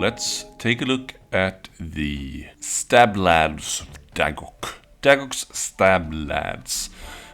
let's take a look at the Stab-Ladz of Daggok. Daggok'S Stab-Ladz.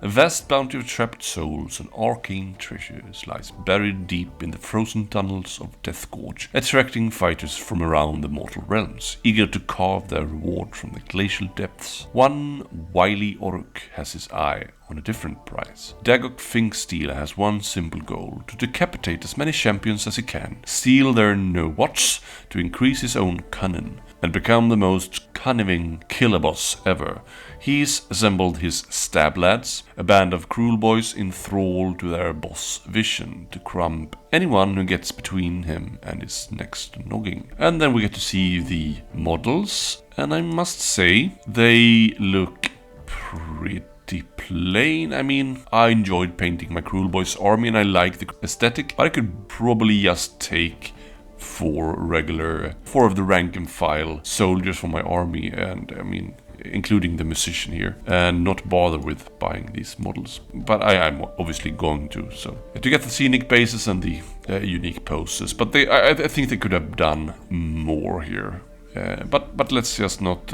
A vast bounty of trapped souls and arcane treasures lies buried deep in the frozen tunnels of Deathgorge, attracting fighters from around the mortal realms, eager to carve their reward from the glacial depths. One wily orc has his eye on a different prize. Daggok Finkstealer has one simple goal: to decapitate as many champions as he can, steal their no-what's to increase his own cunning, and become the most cunning killer boss ever. He's assembled his Stab-Ladz, a band of cruel boys in thrall to their boss vision to crumb anyone who gets between him and his next noggin. And then we get to see the models, and I must say they look pretty plain. I mean, I enjoyed painting my cruel boys army and I like the aesthetic, but I could probably just take four of the rank and file soldiers for my army, and I mean including the musician here, and not bother with buying these models. But I'm obviously going to, so to get the scenic bases and the unique poses. But I think they could have done more here. But let's just not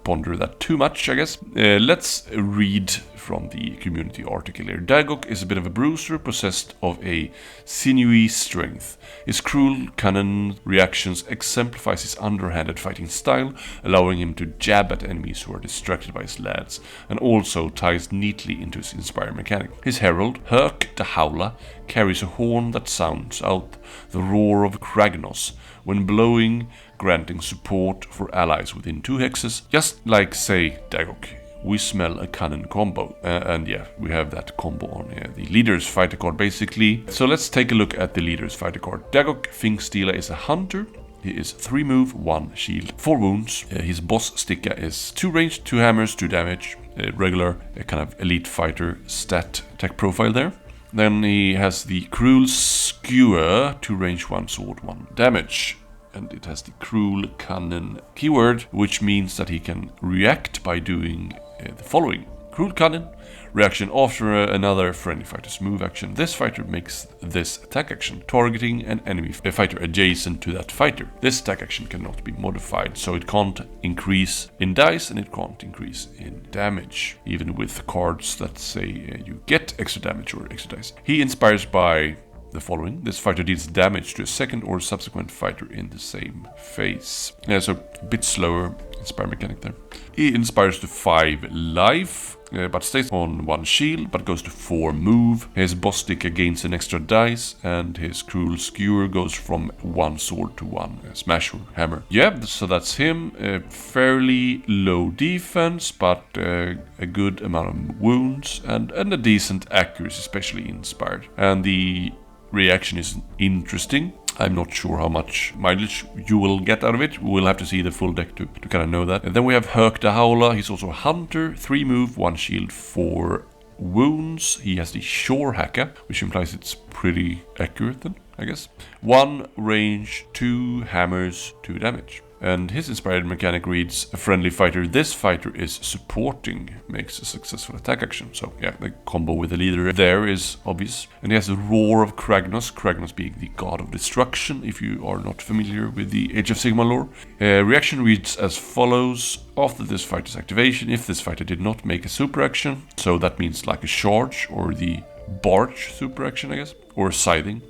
ponder that too much, I guess. Let's read from the community article here. Daggok is a bit of a bruiser, possessed of a sinewy strength. His cruel, cunning reactions exemplifies his underhanded fighting style, allowing him to jab at enemies who are distracted by his lads, and also ties neatly into his inspired mechanic. His herald, Herc the Howler, carries a horn that sounds out the roar of Kragnos when blowing, granting support for allies within 2 hexes, just like, say, Daggok. We smell a cunning combo, and yeah, we have that combo on the leader's fighter card basically. So let's take a look at the leader's fighter card. Daggok Finkstealer is a hunter. He is 3 move, 1 shield, 4 wounds. His boss sticker is 2 range, 2 hammers, 2 damage. Regular kind of elite fighter stat tech profile there. Then he has the Cruel Skewer, 2 range, 1 sword, 1 damage. And it has the Cruel Cunning keyword, which means that he can react by doing the following. Cruel Cunning, reaction after another friendly fighter's move action. This fighter makes this attack action, targeting an enemy fighter adjacent to that fighter. This attack action cannot be modified, so it can't increase in dice and it can't increase in damage, even with cards that say you get extra damage or extra dice. He inspires by the following. This fighter deals damage to a second or subsequent fighter in the same phase. Yeah, so a bit slower inspire mechanic there. He inspires to 5 life, but stays on 1 shield, but goes to 4 move. His boss sticker gains an extra dice, and his Cruel Skewer goes from 1 sword to 1 smash or hammer. Yeah, so that's him. Fairly low defense, but a good amount of wounds, and a decent accuracy, especially inspired. And the reaction is interesting. I'm not sure how much mileage you will get out of it. We'll have to see the full deck to kind of know that. And then we have Herc the Howler. He's also a hunter. 3 move, 1 shield, 4 wounds. He has the Shore Hacker, which implies it's pretty accurate then, I guess. 1 range, 2 hammers, 2 damage. And his inspired mechanic reads, a friendly fighter this fighter is supporting makes a successful attack action. So yeah, the combo with the leader there is obvious. And he has the Roar of Kragnos, Kragnos being the god of destruction, if you are not familiar with the Age of Sigmar lore. Reaction reads as follows. After this fighter's activation, if this fighter did not make a super action, so that means like a charge or the barge super action, I guess, or scything,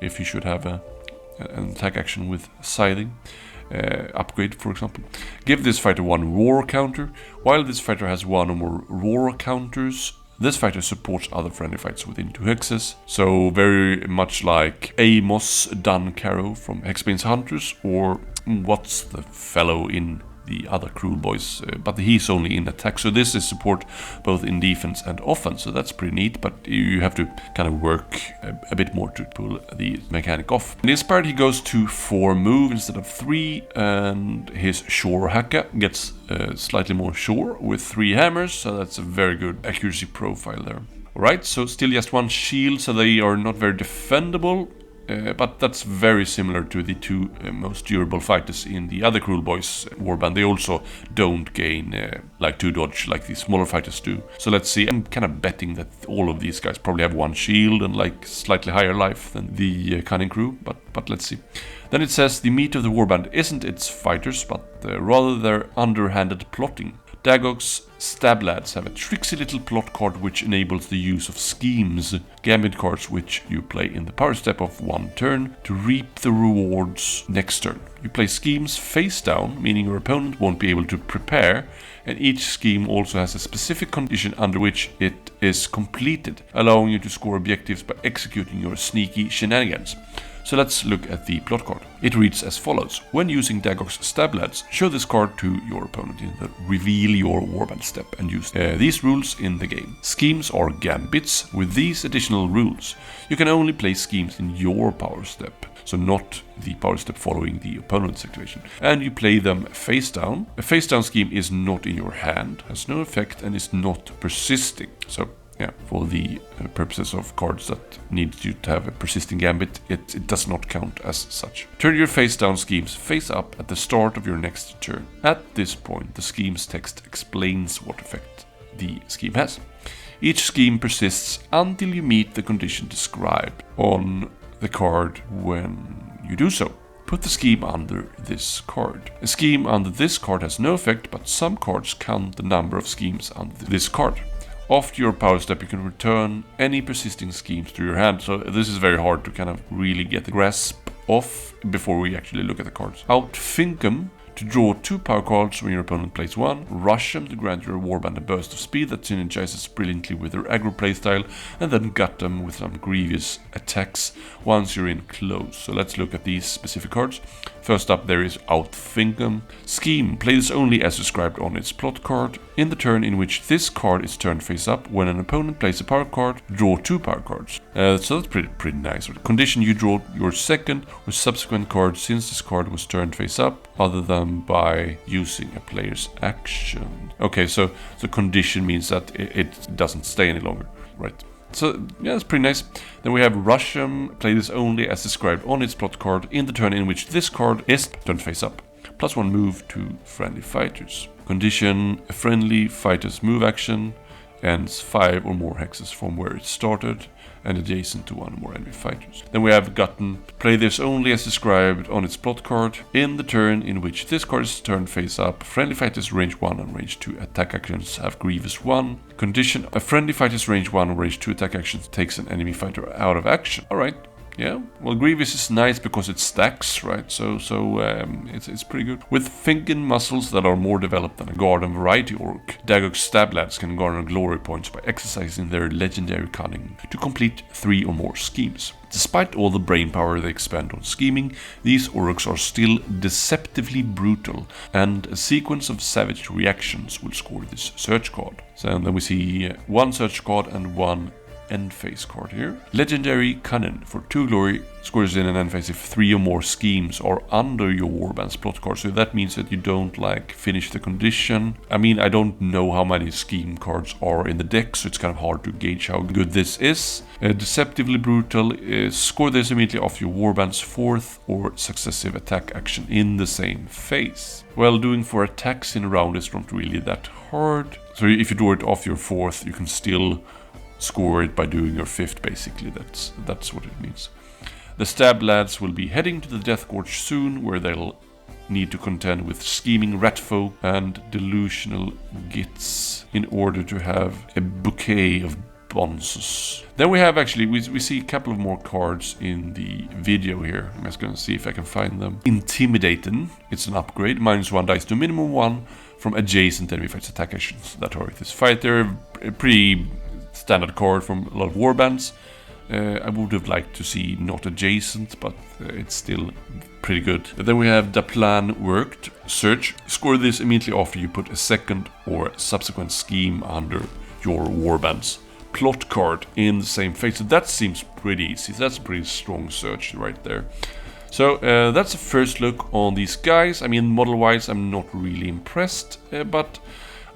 if you should have an attack action with scything. Upgrade, for example. Give this fighter 1 roar counter. While this fighter has 1 or more roar counters, this fighter supports other friendly fights within 2 hexes. So very much like Amos Duncarrow from Hexbane's Hunters, or what's the fellow in the other cruel boys, but he's only in attack. So this is support both in defense and offense, so that's pretty neat, but you have to kind of work a bit more to pull the mechanic off. In inspired, he goes to 4 move instead of 3, and his Shore Hacker gets slightly more shore with 3 hammers, so that's a very good accuracy profile there. Alright, so still just 1 shield, so they are not very defendable. but that's very similar to the two most durable fighters in the other Cruel Boys Warband. They also don't gain like 2 dodge like the smaller fighters do. So let's see. I'm kind of betting that all of these guys probably have 1 shield and like slightly higher life than the Cunning crew, but let's see. Then it says the meat of the Warband isn't its fighters, but rather their underhanded plotting. Daggok'S Stab-Ladz have a tricksy little plot card which enables the use of schemes, gambit cards which you play in the power step of 1 turn to reap the rewards next turn. You play schemes face down, meaning your opponent won't be able to prepare, and each scheme also has a specific condition under which it is completed, allowing you to score objectives by executing your sneaky shenanigans. So let's look at the plot card. It reads as follows. When using Daggok'S Stab-Ladz, show this card to your opponent in the Reveal Your Warband step and use these rules in the game. Schemes are gambits with these additional rules. You can only play schemes in your power step, so not the power step following the opponent's activation. And you play them face down. A face down scheme is not in your hand, has no effect, and is not persisting. So yeah, for the purposes of cards that need you to have a persisting gambit, it does not count as such. Turn your face down schemes face up at the start of your next turn. At this point, the scheme's text explains what effect the scheme has. Each scheme persists until you meet the condition described on the card when you do so. Put the scheme under this card. A scheme under this card has no effect, but some cards count the number of schemes under this card. After your power step, you can return any persisting schemes to your hand. So this is very hard to kind of really get the grasp of before we actually look at the cards. Outthink them to draw 2 power cards when your opponent plays 1. Rush them to grant your Warband a burst of speed that synergizes brilliantly with their aggro playstyle, and then gut them with some grievous attacks once you're in close. So let's look at these specific cards. First up there is Outthink them. Scheme, play this only as described on its plot card. In the turn in which this card is turned face up, when an opponent plays a power card, draw 2 power cards. So that's pretty nice. Condition, you draw your second or subsequent card since this card was turned face up, other than by using a player's action. Okay, so the condition means that it doesn't stay any longer, right? So yeah, that's pretty nice. Then we have Russian, play this only as described on its plot card in the turn in which this card is turned face up. +1 move to friendly fighters. Condition, a friendly fighter's move action ends 5 or more hexes from where it started and adjacent to 1 or more enemy fighters. Then we have Gotten, play this only as described on its plot card. In the turn in which this card is turned face up, friendly fighters range 1 and range 2 attack actions have Grievous 1. Condition, a friendly fighter's range 1 or range 2 attack actions takes an enemy fighter out of action. Alright. Yeah, well, Grievous is nice because it stacks, right? So it's pretty good. With thinking muscles that are more developed than a Garden Variety Orc, Daggok'S Stab-Ladz can garner glory points by exercising their legendary cunning to complete 3 or more schemes. Despite all the brain power they expend on scheming, these orcs are still deceptively brutal, and a sequence of savage reactions will score this search card. So then we see 1 search card and 1 end phase card here. Legendary Cunning for 2 glory scores in an end phase if 3 or more schemes are under your Warband's plot card. So that means that you don't like finish the condition. I mean, I don't know how many scheme cards are in the deck, so it's kind of hard to gauge how good this is. Deceptively brutal, score this immediately after your Warband's 4th or successive attack action in the same phase. Well, doing 4 attacks in a round is not really that hard. So if you draw it off your 4th, you can still score it by doing your 5th, basically. That's what it means. The Stab-Ladz will be heading to the Deathgorge soon, where they'll need to contend with scheming ratfolk and delusional gits in order to have a bouquet of bonzes. Then we have actually, we see a couple of more cards in the video here. I'm just gonna see if I can find them. Intimidating, it's an upgrade, -1 dice to minimum 1 from adjacent enemy fights attack actions that target this fighter. A pretty standard card from a lot of warbands. I would have liked to see not adjacent, but it's still pretty good. Then we have the plan worked. Search. Score this immediately after you put a second or subsequent scheme under your warband's plot card in the same phase. So that seems pretty easy. That's a pretty strong search right there. So that's a first look on these guys. I mean, model-wise, I'm not really impressed, but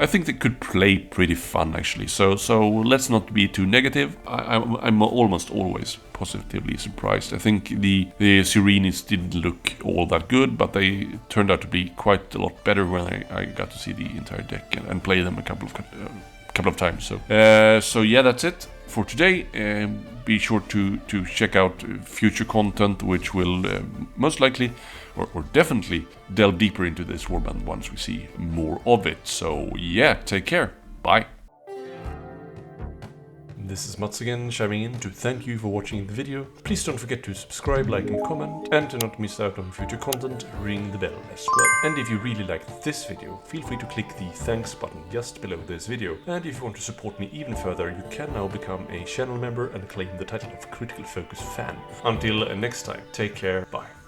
I think they could play pretty fun actually. So let's not be too negative. I'm almost always positively surprised. I think the Sirenes didn't look all that good, but they turned out to be quite a lot better when I got to see the entire deck and play them a couple of times. So yeah, that's it for today. Be sure to check out future content, which will most likely or definitely delve deeper into this warband once we see more of it. So yeah, take care. Bye. This is Mats again, chiming in to thank you for watching the video. Please don't forget to subscribe, like and comment, and to not miss out on future content, ring the bell as well. And if you really liked this video, feel free to click the thanks button just below this video. And if you want to support me even further, you can now become a channel member and claim the title of Critical Focus fan. Until next time, take care, bye.